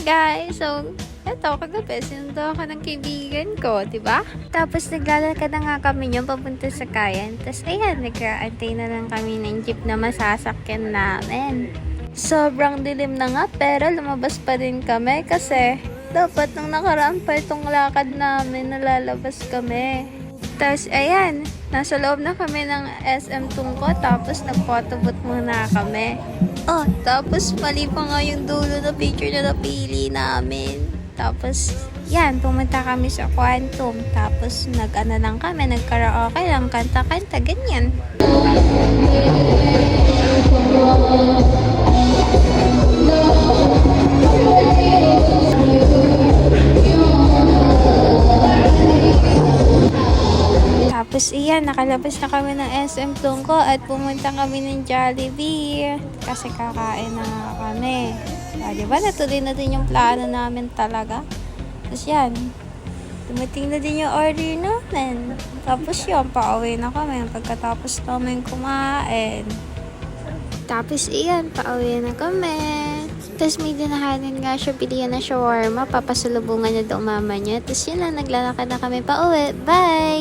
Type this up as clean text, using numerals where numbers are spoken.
guys! So, eto, kagabi, sinundo ako ng kaibigan ko, diba? Tapos, naglalakad na nga kami yun papunta sa Kayan. Tapos, ayan, nag-aantay na lang kami ng jeep na masasakyan namin. Sobrang dilim na nga, pero lumabas pa din kami kasi dapat nung nakaraan pa itong lakad namin, nalalabas kami. Tapos, ayan, nasa loob na kami ng SM Tungko, tapos nag-photobooth muna kami. Oh, tapos mali pa nga yung dulo na picture na napili namin. Tapos, yan, pumunta kami sa Quantum. Tapos, nag-ano lang kami, nag-karaoke lang, kanta-kanta, ganyan. Tapos iyan, nakalabas na kami ng SM Tungko at pumunta kami ng Jollibee kasi kakain na nga kami. Diba, natuloy na din yung plano namin talaga. Tapos yan, dumating na din yung order namin. Tapos yun, pauwi na kami pagkatapos namin kumain. Tapos iyan, pauwi na kami. Tapos may dinahanin nga siya, pilihan na shawarma, papasalubungan niya daw mama niya. Tapos yun lang, naglalakad na kami pauwi. Bye!